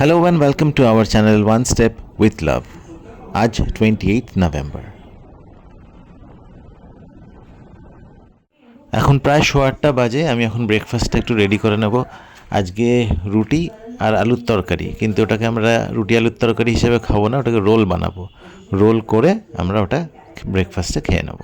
Hello and welcome to our channel One Step with Love. আজ 28 November. এখন প্রায় 8:15 বাজে। আমি এখন ব্রেকফাস্টটা একটু রেডি করে নেব। আজকে রুটি আর আলুর তরকারি, কিন্তু ওটাকে আমরা রুটি আলুর তরকারি হিসেবে খাবো না, ওটাকে রোল বানাবো। রোল করে আমরা ওটা ব্রেকফাস্টে খেয়ে নেব।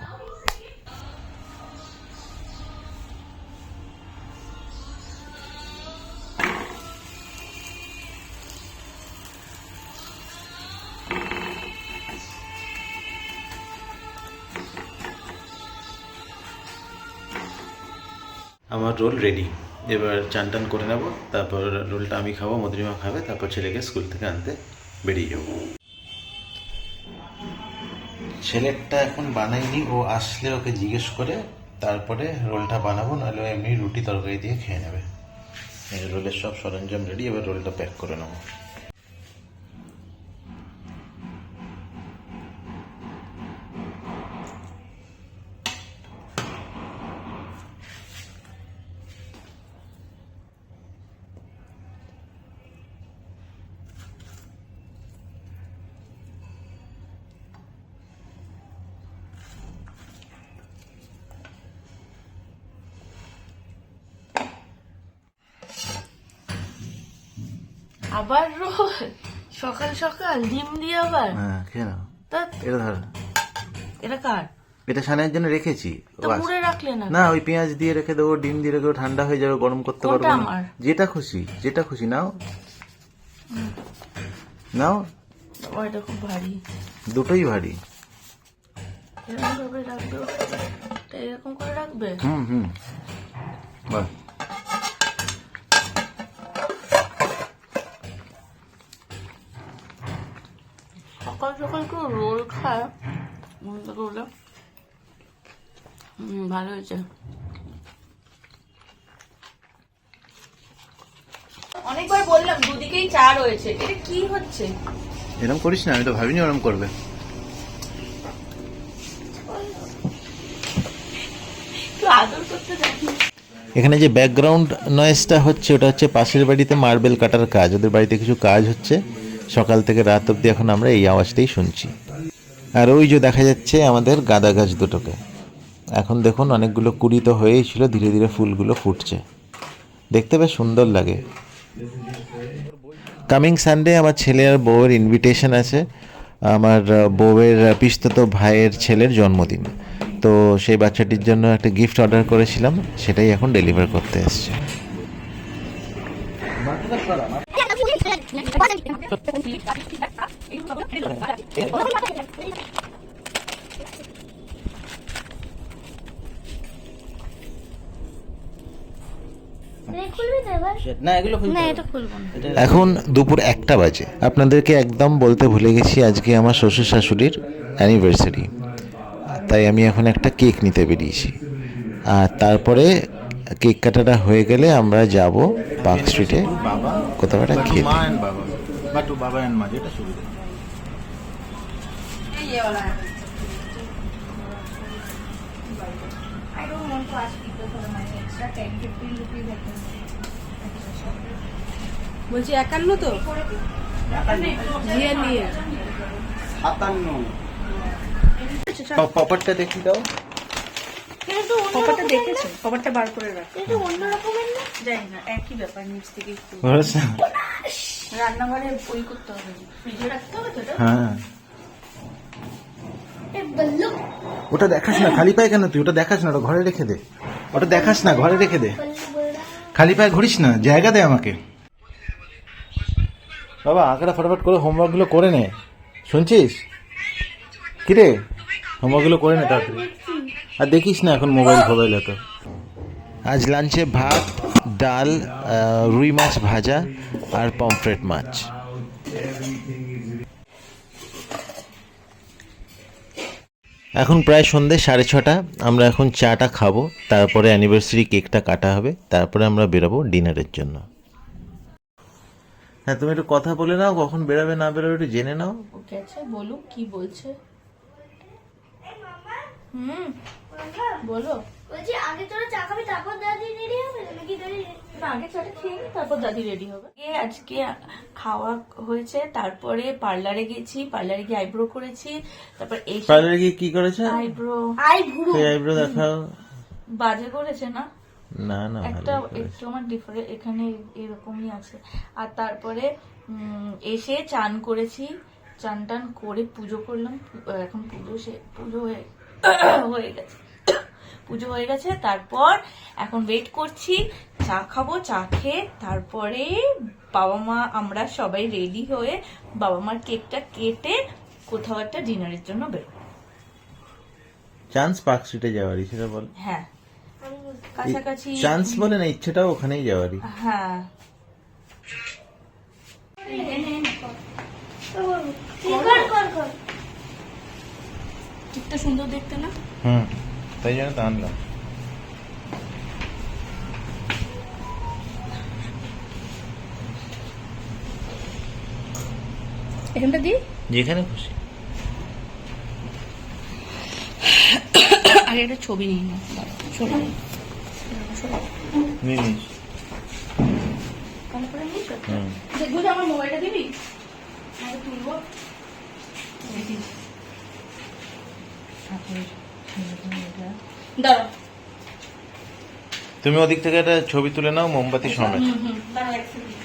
আমার রোল রেডি। এবার চান টান করে নেব, তারপর রোলটা আমি খাবো, মধুরিমা খাবে, তারপর ছেলেকে স্কুল থেকে আনতে বেরিয়ে যাব। ছেলেরটা এখন বানাইনি, ও আসলে ওকে জিজ্ঞেস করে তারপরে রোলটা বানাবো, নাহলে এমনি রুটি তরকারি দিয়ে খেয়ে নেবে। এই রোলের সব সরঞ্জাম রেডি, এবার রোলটা প্যাক করে নেবো। আবার রোল সকাল সকাল ডিম দিয়ে আবার? হ্যাঁ, খেয়ে নাও। তা এটা ধর, এটা কার? এটা সানের জন্য রেখেছি। তো মুড়ে রাখলে না? না, ওই পেঁয়াজ দিয়ে রেখে দেবো, ডিম দিয়ে রেখে দেবো, ঠান্ডা হয়ে যাবে, গরম করতে পারবো না। আমার যেটা খুশি নাও নাও। এটা খুব ভারী, দুটোই ভারী। এরকম ভাবে রাখবে, এরকম করে রাখবে। হুম বাহ। সকাল সকাল কেউ রোল খায়, রোলে ভালো হয়েছে। অনেকবার বললাম দুদিকেই চা রয়েছে, এটা কি হচ্ছে? এরকম করিস না, আমি তো ভাবিনি ওরকম করবে। আদর করতে দেখি। এখানে যে ব্যাকগ্রাউন্ড নয়েজটা হচ্ছে, ওটা হচ্ছে পাশের বাড়িতে মার্বেল কাটার কাজ। ওদের বাড়িতে কিছু কাজ হচ্ছে, সকাল থেকে রাত অবধি এখন আমরা এই আওয়াজটাই শুনছি। আর ওই যে দেখা যাচ্ছে আমাদের গাঁদা গাছ দুটোকে, এখন দেখুন অনেকগুলো কুড়ি তো হয়েই ছিল, ধীরে ধীরে ফুলগুলো ফুটছে, দেখতে বেশ সুন্দর লাগে। কামিং সানডে আমার ছেলে আর বউয়ের ইনভিটেশন আছে। আমার বউয়ের পিস্তত ভাইয়ের ছেলের জন্মদিন, তো সেই বাচ্চাটির জন্য একটা গিফট অর্ডার করেছিলাম, সেটাই এখন ডেলিভার করতে এসছে। এখন দুপুর 1টা বাজে। আপনাদেরকে একদম বলতে ভুলে গেছি, আজকে আমার শ্বশুর শাশুড়ির অ্যানিভার্সারি, তাই আমি এখন একটা কেক নিতে বেরিয়েছি। আর তারপরে কেক কাটাটা হয়ে গেলে আমরা যাব পার্ক স্ট্রিটে কোথাও একটা খেতে। বলছি 51 তো নিয়ে 57 পপারটা দেখি দাও। কভারটা দেখেছো? কভারটা বার করে রাখো। এটা অন্য রকমের না, জানি না, একই ব্যাপার। নিচ থেকে একটু রান্নাঘরে ওই করতে হবে, ফ্রিজে রাখতে হবে তো এটা। হ্যাঁ, ওটা দেখাস না, খালি পায়ে কেন তুই? ওটা দেখাস না, ওটা ঘরে রেখে দে। ওটা দেখাস না, ঘরে রেখে দে, খালি পায়ে ঘুরিস না, জায়গা দে আমাকে। বাবা, আঁকাটা ফটাফট করে হোমওয়ার্কগুলো করে নে, শুনছিস? কিরে, হোমওয়ার্কগুলো করে নে তাড়াতাড়ি, আর দেখিস না এখন মোবাইল এত। আজ লাঞ্চে ভাত, ডাল, রুই মাছ ভাজা আর পমফ্রেট মাছ। এখন প্রায় সন্ধ্যে 6:30। আমরা এখন চাটা খাবো, তারপরে অ্যানিভার্সারি কেকটা কাটা হবে, তারপরে আমরা বেরোবো ডিনারের জন্য। হ্যাঁ, তুমি একটু কথা বলে নাও, কখন বেরোবে না বেরোবে একটু জেনে নাও। ওকে, আচ্ছা বলুক কি বলছে। বলো। বলছি আগে তোরা চা খাবি তারপর দাদি রেডি হবে নাকি দাদি আগে চাটা খেয়ে নি তারপর দাদি রেডি হবে। আজকে খাওয়া হয়েছে, তারপরে পার্লারে গেছি, পার্লারে গিয়ে আইব্রো করেছি, তারপর এই পার্লারে গিয়ে কি করেছে? আইব্রো আইব্রো দেখাও। বাজে করেছে না? না না, একটা একটু আমার ডিফারেন্ট এখানে এরকমই আছে। আর তারপরে এসে চান করেছি, চান টান করে পুজো করলাম। এখন পুজো হয়ে গেছে, পুজো হয়ে গেছে। তারপর এখন ওয়েট করছি, চা খাবো, চা খেয়ে তারপরে বাবা মা আমরা সবাই রেডি হয়ে বাবা মার কেকটা কেটে কোথাও একটা ডিনারের জন্য বেরোবো। চান্স পার্ক স্ট্রিটে যাওয়ারই, সেটা বল। হ্যাঁ, কাছাকাছি চান্স বলে না, ইচ্ছেটাও ওখানেই যাওয়ারই। হ্যাঁ, কর কেকটা সুন্দর দেখতে না? তাই জন্য তো আনলাম। এখানটা দিই, যেখানে খুশি। আগে একটা ছবি নিই না, ছবি নিস। দেখবো যে আমার মোবাইলটা দিবি, আমি তুলবো। দাঁড়া, তুমি ওদিক থেকে একটা ছবি তুলে নাও মোমবাতি সমেত। দাঁড়া এক সেকেন্ড।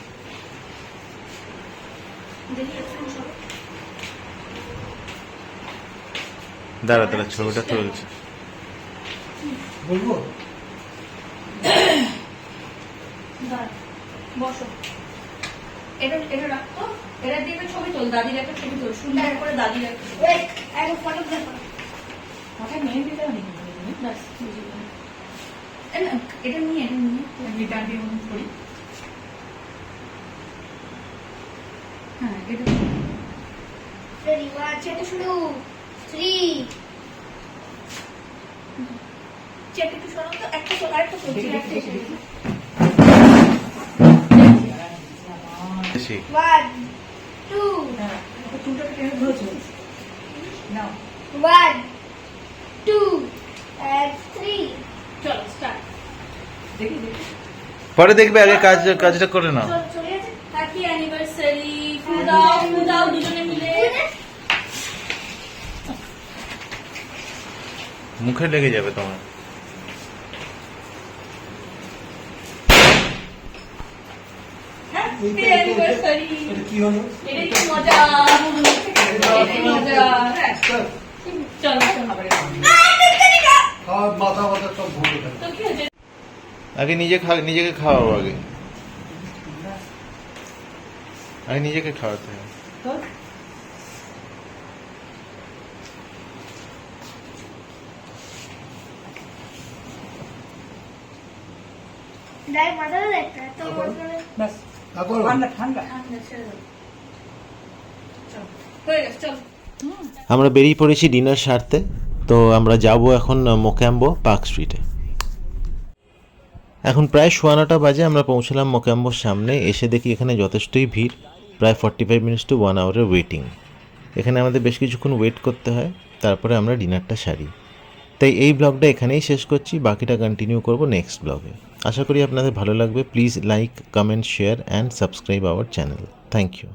দাঁড়া দাঁড়া, ছবিটা তুলছে। বলবো বসো, এটা রাখতো, এটা দিয়ে একটা ছবি তোল, দাদির একটা ছবি তোল, সুন্দর করে দাদির একটা ছবি। মাথায় মেহেন্দি দেওয়া নেই, ব্যাস বুঝে গেলাম। এটা নিয়ে গিটার দিয়ে মনে করি। হ্যাঁ, এটা রেডি 1 2 3 চেটে একটু সরাও তো, একটা তোল, আরেকটা তোল, একটা এসে গেছে। 1 2 হ্যাঁ, চুলটা টেনে ধরেছে। নাও 1 2 and 3 চলো স্টার্ট। দেখি পরে দেখবে, আগে কাজটা করে নাও। চলে গেছে হ্যাপি অ্যানিভার্সারি, ফুদাও দুজনে মিলে। মুখে লেগে যাবে তোমার। Happy anniversary. এটা কি হলো? এটা কি মজা, এটা মজা। হ্যাঁ, চলো আবার খাওয়া মাথা মাথা সব ভুলে গেল। তো কি হয়েছে? আগে নিজেকে খাওয়াও, আগে নিজেকে খাওয়াতে হবে। ডাই মাথা দেখতে তো বাস তারপর ঠান্ডা ঠান্ডা ছেড়ে দাও। চলো, হয়ে গেছে, চলো। আমরা বেরিয়ে পড়েছি ডিনার সারতে। তো আমরা যাব এখন মোক্যাম্বো পার্ক স্ট্রিটে। এখন প্রায় 9:15 বাজে, আমরা পৌঁছলাম মোক্যাম্বোর সামনে। এসে দেখি এখানে যথেষ্টই ভিড়, প্রায় 45 মিনিটস টু 1 আওয়ারের ওয়েটিং। এখানে আমাদের বেশ কিছুক্ষণ ওয়েট করতে হয়, তারপরে আমরা ডিনারটা সারি। তাই এই ব্লগটা এখানেই শেষ করছি, বাকিটা কন্টিনিউ করব নেক্সট ব্লগে। আশা করি আপনাদের ভালো লাগবে। Please like, comment, share and subscribe our channel. Thank you.